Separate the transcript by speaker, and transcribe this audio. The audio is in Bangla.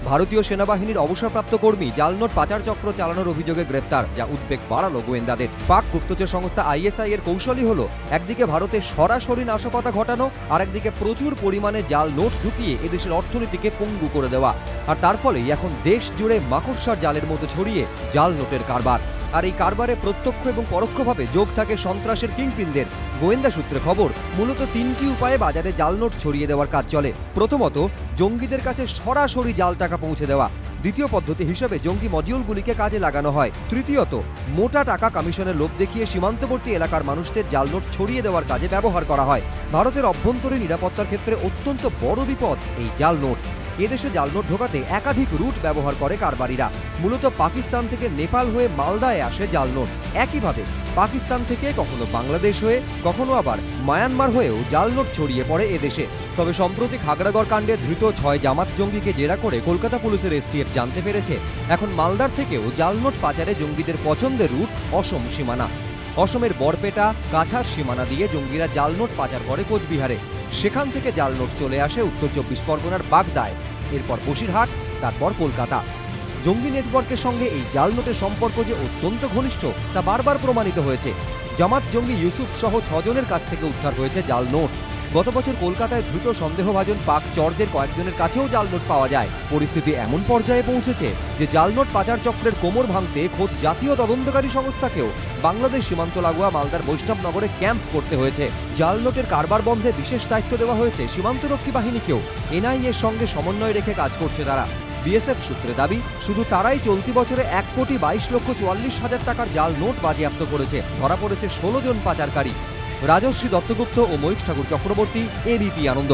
Speaker 1: ভারতীয় সেনাবাহিনীর অবসরপ্রাপ্ত কর্মী জাল নোট পাচার চক্র চালানোর অভিযোগে গ্রেপ্তার, যা উদ্বেগ বাড়ালো গোয়েন্দাদের। পাক গুপ্তচর সংস্থা আইএসআই এর কৌশলই হলো একদিকে ভারতে সরাসরি নাশকতা ঘটানো, আর একদিকে প্রচুর পরিমাণে জাল নোট ঢুকিয়ে এদেশের অর্থনীতিকে পঙ্গু করে দেওয়া। আর তার ফলেই এখন দেশ জুড়ে মাকড়সার জালের মতো ছড়িয়ে জাল নোটের কারবার। আর এই কারবারে প্রত্যক্ষ এবং পরোক্ষভাবে যোগ থাকে সন্ত্রাসের কিংপিনদের। গোয়েন্দা সূত্রে খবর, মূলত তিনটি উপায়ে বাজারে জাল নোট ছড়িয়ে দেওয়ার কাজ চলে। প্রথমত, জঙ্গিদের কাছে সরাসরি জাল টাকা পৌঁছে দেওয়া। দ্বিতীয় পদ্ধতি হিসেবে জঙ্গি মডিউলগুলিকে কাজে লাগানো হয়। তৃতীয়ত, মোটা টাকা কমিশনের লোভ দেখিয়ে সীমান্তবর্তী এলাকার মানুষদের জাল নোট ছড়িয়ে দেওয়ার কাজে ব্যবহার করা হয়। ভারতের অভ্যন্তরীণ নিরাপত্তার ক্ষেত্রে অত্যন্ত বড় বিপদ এই জাল নোট। এদেশে জাল নোট ঢোকাতে একাধিক রুট ব্যবহার করে কারবারিরা। মূলত পাকিস্তান থেকে নেপাল হয়ে মালদায় আসে জাল নোট। একইভাবে পাকিস্তান থেকে কখনো বাংলাদেশ হয়ে, কখনো আবার মায়ানমার হয়েও জাল নোট ছড়িয়ে পড়ে এদেশে। তবে সম্প্রতি খাগড়াগড় কাণ্ডে ধৃত 6 জামাত জঙ্গিকে জেরা করে কলকাতা পুলিশের এসটিএফ জানতে পেরেছে, এখন মালদার থেকেও জাল নোট পাচারে জঙ্গিদের পছন্দের রুট অসম সীমানা। অসমের বরপেটা, কাছাড় সীমানা দিয়ে জঙ্গিরা জাল নোট পাচার করে কোচবিহারে। সেখান থেকে জাল নোট চলে আসে উত্তর 24 পরগনার বাগদায়, এরপর বসিরহাট, তারপর কলকাতা। জঙ্গি নেটওয়ার্কের সঙ্গে এই জাল নোটের সম্পর্ক যে অত্যন্ত ঘনিষ্ঠ তা বারবার প্রমাণিত হয়েছে। জামাত জঙ্গি ইউসুফ সহ 6 জনের কাছ থেকে উদ্ধার হয়েছে জাল নোট। গত বছর কলকাতায় দ্রুত সন্দেহভাজন পাক চরদের কয়েকজনের কাছেও জাল নোট পাওয়া যায়। পরিস্থিতি এমন পর্যায়ে পৌঁছেছে যে জাল নোট পাচার চক্রের কোমর ভাঙতে খোদ জাতীয় তদন্তকারী সংস্থাকেও বাংলাদেশ সীমান্ত লাগোয়া মালদার বৈষ্ণবনগরে ক্যাম্প করতে হয়েছে। জাল নোটের কারবার বন্ধে বিশেষ দায়িত্ব দেওয়া হয়েছে সীমান্তরক্ষী বাহিনীকেও। এনআইএর সঙ্গে সমন্বয় রেখে কাজ করছে তারা। বিএসএফ সূত্রে দাবি, শুধু তারাই চলতি বছরে 1,22,44,000 টাকার জাল নোট বাজেয়াপ্ত করেছে। ধরা পড়েছে 16 জন পাচারকারী। রাজশ্রী দত্তগুপ্ত ও ময়ূখ ঠাকুর চক্রবর্তী, এবিপি আনন্দ।